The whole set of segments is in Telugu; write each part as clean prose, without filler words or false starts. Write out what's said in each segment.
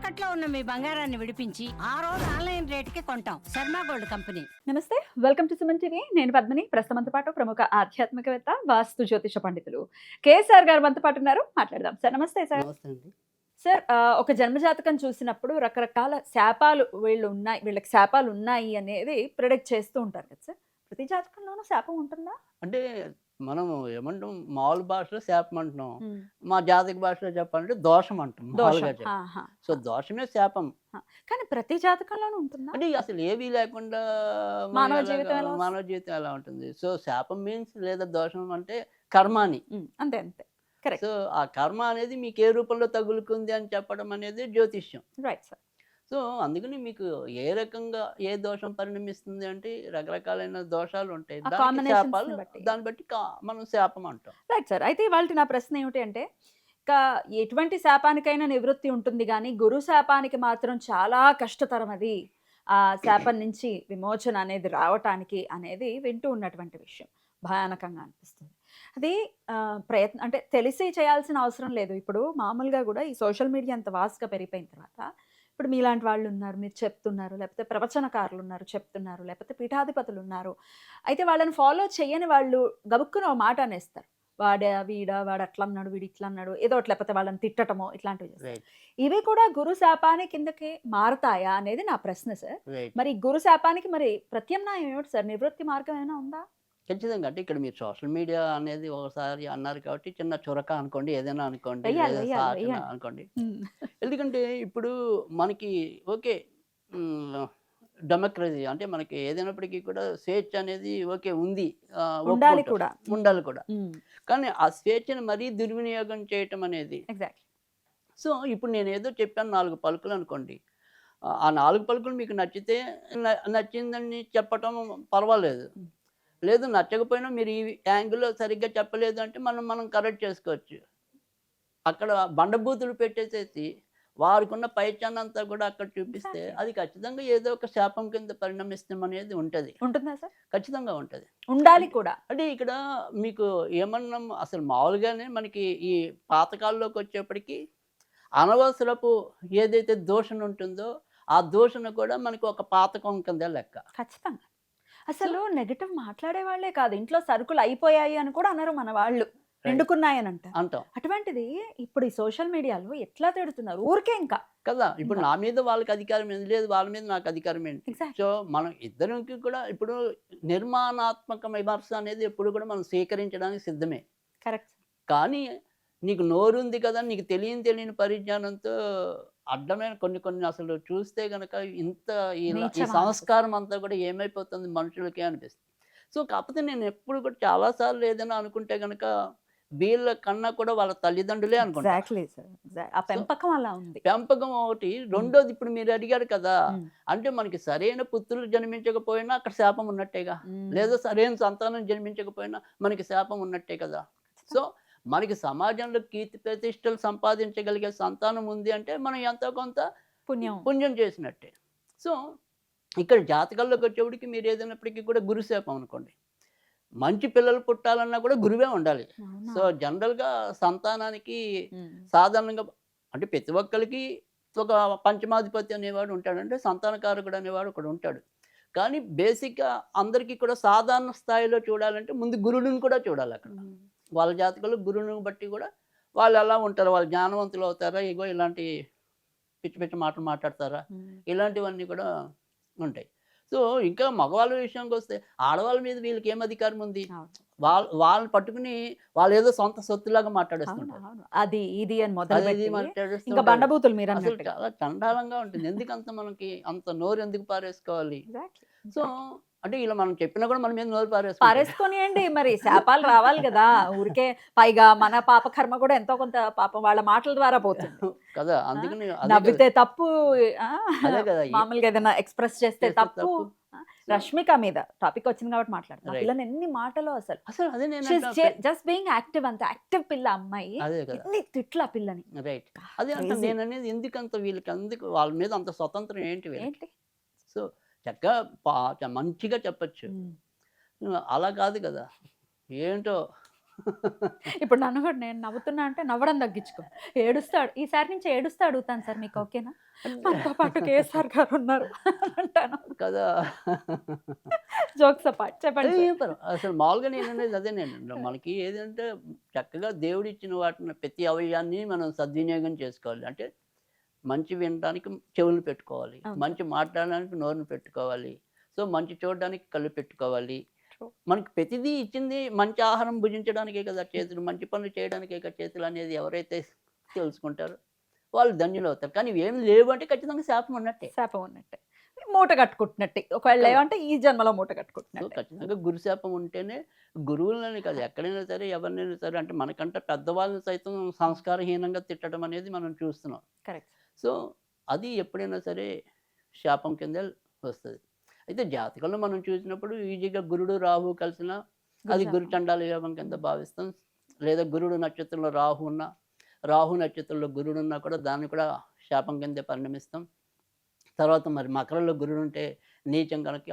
తాకట్లో ఉన్న మీ బంగారాన్ని విడిపించి ఆ రోజు ఆన్లైన్ రేటుకి కొంటాం. Sharma gold company. నమస్తే, వెల్కమ్ టు సుమన్ టీవీ. నేను పద్మిని. ప్రస్తుతంతో పాటు ప్రముఖ ఆధ్యాత్మికవేత్త, వాస్తు జ్యోతిష పండితులు కేఎస్ఆర్ గారు మనతో పాటు ఉన్నారు. మాట్లాడదాం సార్. నమస్తే సార్. నమస్తే అండి. సార్, ఒక జన్మజాతకం చూసినప్పుడు రకరకాల శాపాలు వీళ్ళకి శాపాలు ఉన్నాయి అనేది ప్రిడిక్ట్ చేస్తూ ఉంటారు కదా సార్. ప్రతి జాతకంలోనూ శాపం ఉంటుందా? అంటే మనం ఏమంటాం, మామూలు భాషలో శాపం అంటున్నాం, మా జాతక భాషలో చెప్పాలంటే దోషం అంటాం. మామూలుగా చెప్పాలి. ఆహా. సో దోషమే శాపం. కానీ ప్రతి జాతకంలోనూ ఉంటుందా? అంటే అసలు ఏమీ లేకుండా మానవ జీవితం ఎలా మానవ జీవితం ఎలా ఉంటుంది? సో శాపం మీన్స్ లేదా దోషం అంటే కర్మ అని. అంతే అంతే. కరెక్ట్. సో ఆ కర్మ అనేది మీకు ఏ రూపంలో తగులుకుంది అని చెప్పడం అనేది జ్యోతిష్యం. Right sir. సో అందుకని మీకు ఏ రకంగా ఏ దోషం పరిణమిస్తుంది అంటే రకరకాలైన దోషాలు ఉంటాయి. ఆ దానికి combinations శాపాలు, ని బట్టి. దాన్ని బట్టి మనం శాపం అంటాం. Right sir. అయితే ఇవాళ నా ప్రశ్న ఏమిటి అంటే, ఇంకా ఎటువంటి శాపానికైనా నివృత్తి ఉంటుంది కానీ గురు శాపానికి మాత్రం చాలా కష్టతరం అది. ఆ శాపం నుంచి విమోచన అనేది రావటానికి అనేది వింటూ ఉన్నటువంటి విషయం భయానకంగా అనిపిస్తుంది. అది ప్రయత్నం అంటే తెలిసి చేయాల్సిన అవసరం లేదు. ఇప్పుడు మామూలుగా కూడా ఈ సోషల్ మీడియా అంత వాస్ట్గా పెరిగిపోయిన తర్వాత ఇప్పుడు మీలాంటి వాళ్ళు ఉన్నారు, మీరు చెప్తున్నారు, లేకపోతే ప్రవచనకారులు ఉన్నారు చెప్తున్నారు, లేకపోతే పీఠాధిపతులు ఉన్నారు. అయితే వాళ్ళని ఫాలో చేయని వాళ్ళు గబుక్కున ఒక మాట అనేస్తారు. వాడు అట్లా అన్నాడు, వీడు ఇట్లా అన్నాడు, ఏదో ఒకటి, లేకపోతే వాళ్ళని తిట్టటమో ఇట్లాంటివి చేస్తారు. రైట్ ఇవి కూడా గురు శాపాన్ని కిందకి మారతాయా అనేది నా ప్రశ్న సార్. రైట్. మరి గురు శాపానికి మరి ప్రత్యామ్నాయం ఏమిటి సార్? నివృత్తి మార్గం ఏమైనా ఉందా? ఖచ్చితంగా. అంటే ఇక్కడ మీరు సోషల్ మీడియా అనేది ఒకసారి అన్నారు కాబట్టి చిన్న చురక అనుకోండి, ఏదైనా అనుకోండి, వెయ్యాలి, లేదా వెయ్యాలి, సాచన వెయ్యాలి. అనుకోండి. ఎందుకంటే ఇప్పుడు మనకి ఓకే, డెమోక్రసీ అంటే మనకి ఏదైనప్పటికీ కూడా స్వేచ్ఛ అనేది ఓకే ఉంది, ఉండాలి ఒప్పుకుంటాం. కూడా. ఉండాలి కూడా. కానీ ఆ స్వేచ్ఛను మరీ దుర్వినియోగం చేయటం అనేది. ఎగ్జాక్ట్లీ. సో ఇప్పుడు నేను ఏదో చెప్పాను 4 పలుకులు అనుకోండి, ఆ 4 పలుకులు మీకు నచ్చితే నచ్చిందని చెప్పటం పర్వాలేదు. లేదు నచ్చకపోయినా మీరు ఈ యాంగిల్లో సరిగ్గా చెప్పలేదు అంటే మనం కరెక్ట్ చేసుకోవచ్చు. అక్కడ బండబూతులు పెట్టేసేసి వారికున్న పైచాన్ని అంతా కూడా అక్కడ చూపిస్తే అది ఖచ్చితంగా ఏదో ఒక శాపం కింద పరిణమిస్తాం అనేది ఉంటుంది. ఉంటుందా సార్? ఖచ్చితంగా ఉంటుంది. ఉండాలి కూడా. అంటే ఇక్కడ మీకు ఏమన్నాం, అసలు మామూలుగానే మనకి ఈ పాతకాల్లోకి వచ్చేప్పటికి అనవసరపు ఏదైతే దూషణ ఉంటుందో ఆ దూషణ కూడా మనకి ఒక పాతకం కింద లెక్క. ఖచ్చితంగా. అసలు నెగటివ్ మాట్లాడే వాళ్ళే కాదు, ఇంట్లో సరుకులు అయిపోయాయి అని కూడా అనరు మన వాళ్ళు, ఎండుకున్నాయని అంటాం అటువంటిది ఇప్పుడు ఈ సోషల్ మీడియాలో ఎట్లా తిడుతున్నారు ఊరికే ఇంకా కదా. ఇప్పుడు నా మీద వాళ్ళకి అధికారం ఏంటి, లేదు వాళ్ళ మీద నాకు అధికారం ఏంటి. ఎగ్జాక్ట్. సో మనం ఇద్దరికి కూడా ఇప్పుడు నిర్మాణాత్మక విమర్శ అనేది ఎప్పుడు కూడా మనం స్వీకరించడానికి సిద్ధమే. కరెక్ట్. కానీ నీకు నోరుంది కదా, నీకు తెలియని పరిజ్ఞానంతో అడ్డమైన కొన్ని అసలు చూస్తే కనుక ఇంత ఈ సంస్కారం అంతా కూడా ఏమైపోతుంది మనుషులకి అనిపిస్తుంది. సో కాకపోతే నేను ఎప్పుడు కూడా చాలాసార్లు ఏదైనా అనుకుంటే కనుక వీళ్ళ కన్నా కూడా వాళ్ళ తల్లిదండ్రులే అనుకుంటా. Exactly sir. ఆ పెంపకం అలా ఉంది. పెంపకం ఒకటి. రెండోది ఇప్పుడు మీరు అడిగారు కదా, అంటే మనకి సరైన పుత్రులు జన్మించకపోయినా అక్కడ శాపం ఉన్నట్టేగా, లేదా సరైన సంతానం జన్మించకపోయినా మనకి శాపం ఉన్నట్టే కదా. సో మనకి సమాజంలో కీర్తి ప్రతిష్టలు సంపాదించగలిగే సంతానం ఉంది అంటే మనం ఎంతో కొంత పుణ్యం చేసినట్టే. సో ఇక్కడ జాతకాల్లోకి వచ్చేప్పటికి మీరు ఏదైనప్పటికీ కూడా గురుశాపం అనుకోండి, మంచి పిల్లలు పుట్టాలన్నా కూడా గురువే ఉండాలి. సో జనరల్గా సంతానానికి సాధారణంగా అంటే ప్రతి ఒక్కరికి ఒక పంచమాధిపతి అనేవాడు ఉంటాడు, అంటే సంతానకారకుడు అనేవాడు ఒకడు ఉంటాడు. కానీ బేసిక్గా అందరికీ కూడా సాధారణ స్థాయిలో చూడాలంటే ముందు గురువుని కూడా చూడాలి. అక్కడ వాళ్ళ జాతకంలో గురువుని బట్టి కూడా వాళ్ళు ఎలా ఉంటారు, వాళ్ళు జ్ఞానవంతులు అవుతారా, ఇగో ఇలాంటి పిచ్చి మాటలు మాట్లాడతారా, ఇలాంటివన్నీ కూడా ఉంటాయి. సో ఇంకా మగవాళ్ళ విషయానికి వస్తే ఆడవాళ్ళ మీద వీళ్ళకి ఏం అధికారం ఉంది? వాళ్ళని పట్టుకుని వాళ్ళు ఏదో సొంత సొత్తులాగా మాట్లాడేస్తుంటారు. అది ఇది అని మొదలు మాట్లాడేస్తారు. బండబూతులు మీరు అసలు చాలా చండాలంగా ఉంటుంది. ఎందుకంత మనకి అంత నోరు ఎందుకు పారేసుకోవాలి? సో అంటే ఇలా మనం చెప్పినా కూడా మన మీద నోరు పారేసుకొనియండి, మరి శాపాలు రావాలి కదా ఊరికే. పైగా మన పాప కర్మ కూడా ఎంతో కొంత పాపం వాళ్ళ మాటల ద్వారా పోతుంది కదా. అందుకని నవ్వితే తప్పు, అదే కదా, మామూలుగా ఏదైనా ఎక్స్ప్రెస్ చేస్తే తప్పు. రష్మిక మీద టాపిక్ వచ్చింది కాబట్టి మాట్లాడుతున్నా. పిల్లని ఎన్ని మాటలు అసలు అదే జస్ట్ బీయింగ్ యాక్టివ్, అంత యాక్టివ్ పిల్ల అమ్మాయి, ఎన్ని తిట్ల పిల్లని. రైట్. అదే అంటే నేను అనేది ఎందుకంత వీళ్ళకి అందుకు వాళ్ళ మీద అంత స్వతంత్రం ఏంటి? సో చక్కగా మంచిగా చెప్పచ్చు. అలా కాదు కదా, ఏంటో ఇప్పుడు నన్ను కూడా నేను నవ్వుతున్నా అంటే నవ్వడం తగ్గించుకో. ఏడుస్తాడు. ఈసారి నుంచి ఏడుస్తూ అడుగుతాను సార్ మీకు ఓకేనా? మనతో పాటు కేఎస్ఆర్ గారు ఉన్నారు అని అంటాను. కదా! జోక్స్ అపార్ట్ చెప్పండి ఏం సార్. అసలు మామూలుగా నేననేది అదేనండి. మనకి ఏదంటే చక్కగా దేవుడిచ్చిన వాటిని ప్రతి అవయవాన్ని మనం సద్వినియోగం చేసుకోవాలి. అంటే మంచి వినడానికి చెవులు పెట్టుకోవాలి. అవును మంచి మాట్లాడడానికి నోరుని పెట్టుకోవాలి. సో, మంచి చూడడానికి కళ్ళు పెట్టుకోవాలి. True. మనకి ప్రతిదీ ఇచ్చింది మంచి ఆహారం భుజించడానికే కదా చేతులు, మంచి పనులు చేయడానికే కదా చేతులు అనేది ఎవరైతే తెలుసుకుంటారో వాళ్ళు ధన్యులవుతారు. కానీ ఇవేమి లేవు అంటే ఖచ్చితంగా శాపం ఉన్నట్టే. శాపం ఉన్నట్టే. మూట కట్టుకుంటున్నట్టే. ఒకవేళ కదా! లేవంటే ఈ జన్మలో మూట సో, కట్టుకుంటున్నట్టే. ఖచ్చితంగా గురు శాపం ఉంటేనే గురువులని కాదు ఎక్కడైనా సరే, ఎవరినైనా సరే అంటే మనకంటే పెద్దవాళ్ళని సైతం సంస్కారహీనంగా తిట్టడం అనేది మనం చూస్తున్నాం. కరెక్ట్. సో, అది ఎప్పుడైనా సరే శాపం కిందే వస్తది. అయితే జాతకంలో మనం చూసినప్పుడు ఈజీగా గురుడు, రాహువు కలిసినా అది గురు గురు శాపం. చండాల యోగం కింద భావిస్తాం. లేదా గురుడు నక్షత్రంలో రాహు ఉన్నా, రాహు నక్షత్రంలో గురుడున్నా కూడా దాన్ని కూడా శాపం కిందే పరిణమిస్తాం. తర్వాత మరి మకరంలో గురుడుంటే నీచం కనుక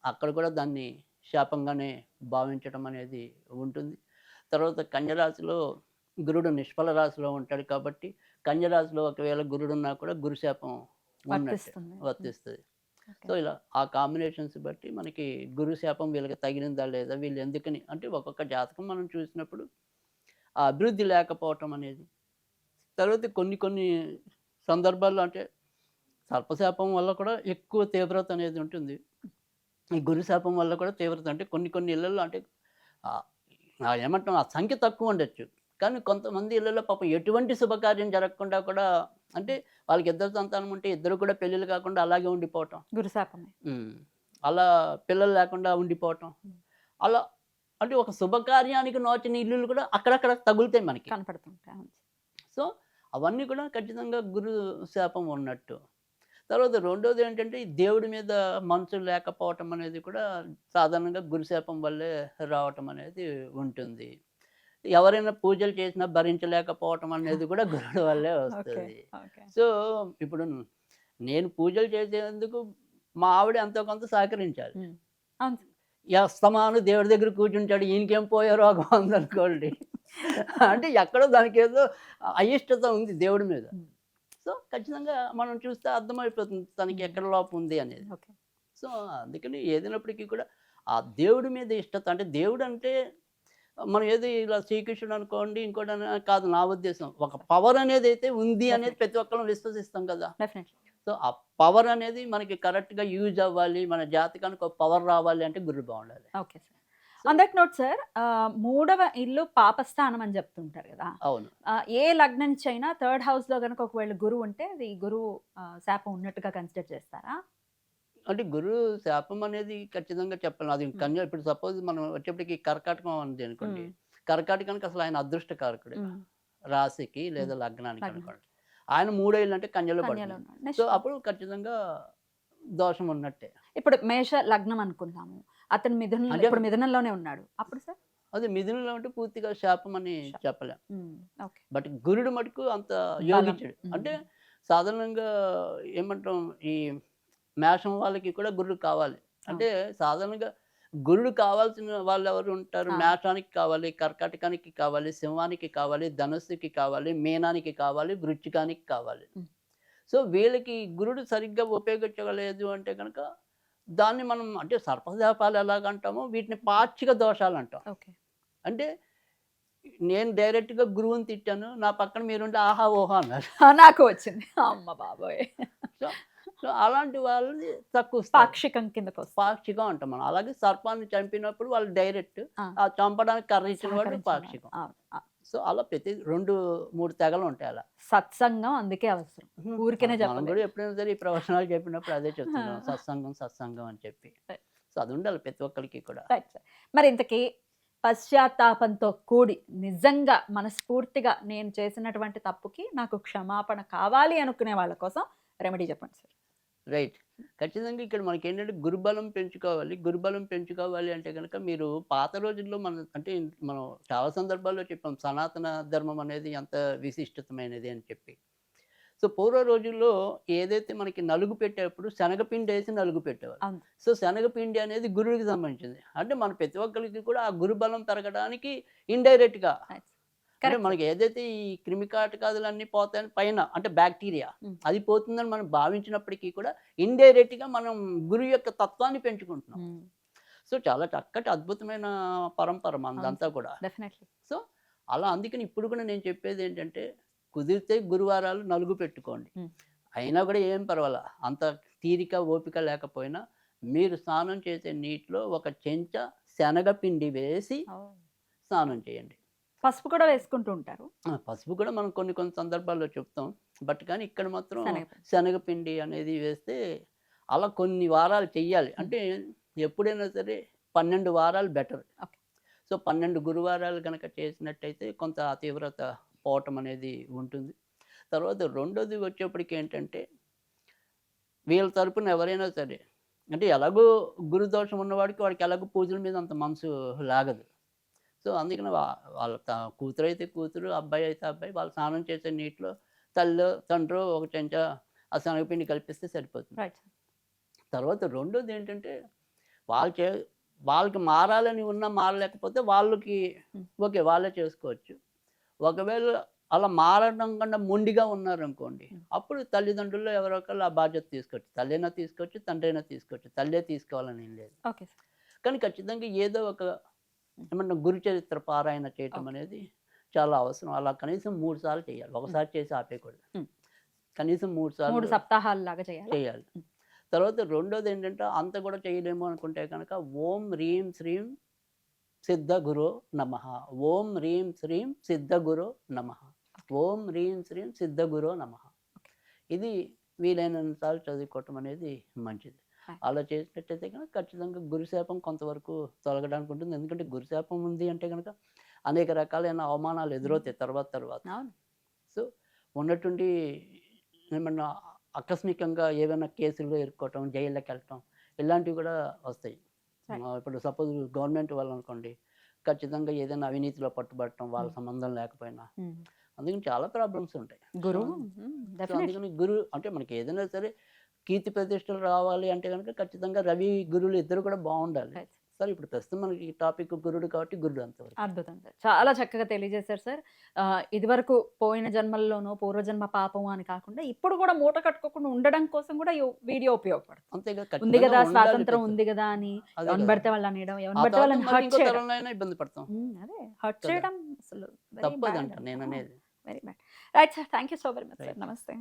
అక్కడ కూడా దాన్ని శాపంగానే భావించడం అనేది ఉంటుంది. తర్వాత కన్య రాశిలో గురుడు నిష్ఫల రాశిలో ఉంటాడు కాబట్టి కన్య రాశిలో ఒకవేళ గురుడున్నా కూడా గురు శాపం ఉన్నట్టే వర్తిస్తుంది. వర్తిస్తది. ఓకే. సో, ఇలా ఆ కాంబినేషన్స్ బట్టి మనకి గురు శాపం వీళ్ళకి తగిలిందా లేదా? వీళ్ళు ఎందుకని అంటే ఒక్కొక్క జాతకం మనం చూసినప్పుడు ఆ అభివృద్ధి లేకపోవటం అనేది. తర్వాత కొన్ని కొన్ని సందర్భాల్లో అంటే సర్పశాపం వల్ల కూడా ఎక్కువ తీవ్రత అనేది ఉంటుంది. ఈ గురు శాపం వల్ల కూడా తీవ్రత అంటే కొన్ని కొన్ని ఇళ్లల్లో అంటే ఆహ్, ఏమంటాం ఆ సంఖ్య తక్కువ ఉండొచ్చు. కానీ కొంతమంది ఇళ్లలో పాపం ఎటువంటి శుభకార్యం జరగకుండా కూడా అంటే వాళ్ళకి ఇద్దరు సంతానం ఉంటే ఇద్దరు కూడా పెళ్ళిళ్ళు కాకుండా అలాగే ఉండిపోవటం. గురు శాపమే. హ్మ్. అలా పిల్లలు లేకుండా ఉండిపోవటం. హ్మ్. అలా అంటే ఒక శుభకార్యానికి నోచని ఇల్లులు కూడా అక్కడక్కడ తగులుతాయి మనకి. కనపడుతుంటాయి. అవును. సో, అవన్నీ కూడా ఖచ్చితంగా గురు శాపం ఉన్నట్టు. తర్వాత రెండోది ఏంటంటే, ఈ దేవుడి మీద మనసు లేకపోవటం అనేది కూడా సాధారణంగా గురుశాపం వల్లే రావటం అనేది ఉంటుంది. ఎవరైనా పూజలు చేసినా భరించలేకపోవటం అనేది కూడా గురుడు వల్లే ఓకే. వస్తది. ఓకే. సో, ఇప్పుడు నేను పూజలు చేసేందుకు మా ఆవిడ ఎంతో కొంత సహకరించాలి. హ్మ్. అవును సార్. అస్తమాను దేవుడి దగ్గర కూర్చుంటాడు. ఈయనకేం పోయే రోగం ఉందనుకోండి. అంటే ఎక్కడో దానికేదో అయిష్టత ఉంది దేవుడి మీద. హ్మ్. సో, ఖచ్చితంగా మనం చూస్తే అర్థమైపోతుంది తనకి ఎక్కడ లోపం ఉంది అనేది. ఓకే. సో, అందుకని ఏదైనప్పటికీ కూడా ఆ దేవుడి మీద ఇష్టత అంటే దేవుడంటే మనం ఏది ఇలా శ్రీకృష్ణుడు అనుకోండి ఇంకోటి కాదు నా ఉద్దేశం. ఒక పవర్ అనేదైతే ఉంది అనేది ప్రతి ఒక్కరం విశ్వసిస్తాం కదా! డెఫినెట్లీ. సో, ఆ పవర్ అనేది మనకి కరెక్ట్‌గా యూజ్ అవ్వాలి. మన జాతకానికి ఒక పవర్ రావాలి అంటే గురుడు బావుండాలి. Okay sir. On that note sir, మూడవ ఇల్లు పాపస్థానం అని చెప్తుంటారు కదా! అవును. ఏ లగ్నం నుంచి అయినా థర్డ్ హౌస్‌లో గనుక ఒకవేళ గురువు ఉంటే అది గురువు శాపం ఉన్నట్టుగా కన్సిడర్ చేస్తారా? అంటే గురువు శాపం అనేది ఖచ్చితంగా చెప్పాలి. అది హ్మ్. కన్య ఇప్పుడు సపోజ్ మనం వచ్చేప్పటికి కర్కాటకం ఉంది అనుకోండి. హ్మ్. కర్కాటకానికి అసలు ఆయన అదృష్టకారకుడు. హ్మ్. రాశికి హ్మ్. లేదా లగ్నానికి లగ్నం. అనుకోండి. ఆయన మూడో ఇల్లు అంటే కన్యలో కన్యలో పడుతుంది. ఉన్నాడు. సో, నెక్స్ట్ అప్పుడు ఖచ్చితంగా దోషం ఉన్నట్టే. ఇప్పుడు మేష లగ్నం అనుకుందాము. అతను మిథునంలో అంటే ఇప్పుడు మిథునంలోనే ఉన్నాడు. అప్పుడు సార్? అది మిథునంలో ఉంటే పూర్తిగా శాపం అని శాపం. చెప్పలేం. హ్మ్. ఓకే. బట్ గురుడు మటుకు అంత బలం. యోగించడు. హ్మ్. అంటే సాధారణంగా ఏమంటాం ఈ మేషం వాళ్ళకి కూడా గురుడు కావాలి. అంటే సాధారణంగా గురుడు కావాల్సిన వాళ్ళెవరు ఉంటారు? ఆ! మేషానికి కావాలి, కర్కాటకానికి కావాలి, సింహానికి కావాలి, ధనుస్సుకి కావాలి, మీనానికి కావాలి, వృశ్చికానికి కావాలి. హ్మ్. సో, వీళ్ళకి గురుడు సరిగ్గా ఉపయోగించలేదు అంటే గనక దాన్ని మనం అంటే సర్పశాపాలు ఎలాగంటామో వీటిని పాక్షిక దోషాలంటాం. ఓకే. అంటే నేను డైరెక్ట్‌గా గురువుని తిట్టాను. నా పక్కన మీరుండి ఆహా! ఓహో! అన్నారు. నాకు వచ్చింది. అమ్మ బాబోయ్! సో, సో, అలాంటి వాళ్ళని తక్కువ స్థాయి. పాక్షికం కిందకొస్తుంది. పాక్షికం అంటాం మనం. అలాగే సర్పాన్ని చంపినప్పుడు వాళ్ళు డైరెక్ట్. ఆ! ఆ చంపడానికి కర్ర ఇచ్చిన వాడు సహకరించిన వాళ్ళు. పాక్షికం. అవును. సో, అలా ప్రతి 2, 3 తెగలు ఉంటాయి అలా. సత్సంగం అందుకే అవసరం. ఊరికేనే మనం చెప్పలేదు. కూడా ఎప్పుడైనా సరే ఈ ప్రవచనాలు చెప్పినప్పుడు అదే చెప్తున్నాం. ఆ. సత్సంగం, సత్సంగం అని చెప్పి. రైట్. సో, అది ఉండాలి ప్రతి ఒక్కరికి కూడా. Right sir. మరి ఇంతకీ పశ్చాత్తాపంతో కూడి నిజంగా మనస్ఫూర్తిగా నేను చేసినటువంటి తప్పుకి నాకు క్షమాపణ కావాలి అనుకునే వాళ్ళ కోసం రెమెడీ చెప్పండి సార్. రైట్. ఖచ్చితంగా ఇక్కడ మనకేంటంటే గురుబలం పెంచుకోవాలి. గురుబలం పెంచుకోవాలి అంటే గనక మీరు పాత రోజుల్లో అంటే మనం చాలా సందర్భాల్లో చెప్పాం. సనాతన ధర్మం అనేది ఎంత విశిష్టతమైనది అని చెప్పి. సో పూర్వ రోజుల్లో ఏదైతే మనకి నలుగు పెట్టేటప్పుడు శనగపిండి వేసి నలుగు పెట్టేవారు. అవును. సో శనగపిండి అనేది గురువుకి సంబంధించింది. అంటే మన ప్రతి ఒక్కరికి కూడా ఆ గురు బలం పెరగడానికి ఇండైరెక్ట్‌గా అంటే కరెక్ట్. మనకి ఏదైతే ఈ క్రిమికాటకాదులన్నీ పోతాయని పైన అంటే బ్యాక్టీరియా అది పోతుందని మనం భావించినప్పటికీ కూడా ఇండైరెక్ట్‌గా మనం గురువు యొక్క తత్వాన్ని పెంచుకుంటున్నాం. సో చాలా చక్కటి అద్భుతమైన పరంపర మనదంతా కూడా. డెఫినెట్లీ. సో అలా అందుకని ఇప్పుడు కూడా నేను చెప్పేది ఏంటంటే కుదిరితే గురువారాలు నలుగు పెట్టుకోండి. అయినా కూడా ఏం పర్వాలా. అంత తీరిక ఓపిక లేకపోయినా మీరు స్నానం చేసే నీటిలో ఒక చెంచా శనగపిండి వేసి స్నానం చేయండి. పసుపు కూడా వేసుకుంటూ ఉంటారు. పసుపు కూడా మనం కొన్ని కొన్ని సందర్భాల్లో చెప్తాం. బట్ కానీ ఇక్కడ మాత్రం శనగపిండి. శనగపిండి అనేది వేస్తే అలా కొన్ని వారాలు చెయ్యాలి. అంటే ఎప్పుడైనా సరే 12 వారాలు బెటర్. ఓకే. సో 12 గురువారాలు కనుక చేసినట్టయితే కొంత ఆ తీవ్రత పోవటం అనేది ఉంటుంది. తర్వాత రెండోది వచ్చేప్పటికి ఏంటంటే వీళ్ళ తరపున ఎవరైనా సరే అంటే ఎలాగో గురుదోషం ఉన్నవాడికి వాడికి ఎలాగో పూజల మీద అంత మనసు లాగదు. సో అందుకని వాళ్ళ కూతురు అయితే కూతురు, అబ్బాయి అయితే అబ్బాయి వాళ్ళు స్నానం చేసే నీటిలో తల్లో తండ్రో ఒక చెంచా ఆ శనగపిండి కల్పిస్తే సరిపోతుంది. రైట్. తర్వాత రెండోది ఏంటంటే వాళ్ళకి మారాలని ఉన్నా మారలేకపోతే వాళ్ళకి ఓకే వాళ్ళే చేసుకోవచ్చు. ఒకవేళ అలా మారడం కన్నా మొండిగా ఉన్నారనుకోండి అప్పుడు తల్లిదండ్రుల్లో ఎవరో ఒకళ్ళు ఆ బాధ్యత తీసుకోవచ్చు. తల్లైనా తీసుకోవచ్చు, తండ్రైనా తీసుకోవచ్చు. తల్లే తీసుకోవాలని ఏం లేదు. ఓకే. కానీ ఖచ్చితంగా ఏదో ఒక ఏమన్నా గురు చరిత్ర పారాయణ చేయటం అనేది చాలా అవసరం. అలా కనీసం 3 సార్లు చేయాలి. ఒకసారి చేసి ఆపేయకూడదు. కనీసం 3 3 సార్లు సప్తాహాలు లాగా చేయాలి. తర్వాత రెండోది ఏంటంటే అంత కూడా చేయలేము అనుకుంటే కనుక ఓం హ్రీం శ్రీం సిద్ధ గురో నమః, ఓం హ్రీం శ్రీం సిద్ధ గురో నమః, ఓం హ్రీం శ్రీం సిద్ధ గురో నమః. ఇది వీలైనంత సార్లు చదువుకోవటం అనేది మంచిది. అలా చేసినట్టయితే కనుక ఖచ్చితంగా గురుశాపం కొంతవరకు తొలగడానికి ఉంటుంది. ఎందుకంటే గురుశాపం ఉంది అంటే కనుక అనేక రకాలైన అవమానాలు ఎదురవుతాయి తర్వాత. సో ఉన్నట్టుండి ఏమన్నా ఆకస్మికంగా ఏమైనా కేసుల్లో ఇరుక్కోవటం, జైల్లోకి వెళ్ళటం ఇలాంటివి కూడా వస్తాయి. ఇప్పుడు సపోజ్ గవర్నమెంట్ వాళ్ళు అనుకోండి ఖచ్చితంగా ఏదైనా అవినీతిలో పట్టుబడటం వాళ్ళ సంబంధం లేకపోయినా అందుకని చాలా ప్రాబ్లమ్స్ ఉంటాయి. అందుకని గురు అంటే మనకి ఏదైనా సరే కీర్తి ప్రతిష్టలు రావాలి అంటే కనుక ఖచ్చితంగా రవి గురువులు ఇద్దరు కూడా బాగుండాలి. సార్ ఇప్పుడు ప్రస్తుతం మనకి టాపిక్ గురుడు కాబట్టి గురుడు అంతవరకు. అద్భుతం సార్. చాలా చక్కగా తెలియజేశారు సార్. ఇదివరకు పోయిన జన్మల్లోనో పూర్వజన్మ పాపం అని కాకుండా ఇప్పుడు కూడా మూట కట్టుకోకుండా ఉండడం కోసం కూడా ఈ వీడియో ఉపయోగపడుతుంది. అంతేగా ఉంది కదా స్వాతంత్రం ఉంది కదా అని ఎవరిని పడితే వాళ్ళు అనేయడం, ఎవరిని పడితే వాళ్ళని హర్ట్ చేయడం, ఇబ్బంది పడతాం. అదే హర్ట్ చేయడం అసలు తప్పదంట నేను అనేది. Very bad. Right sir. Thank you so very much sir. నమస్తే.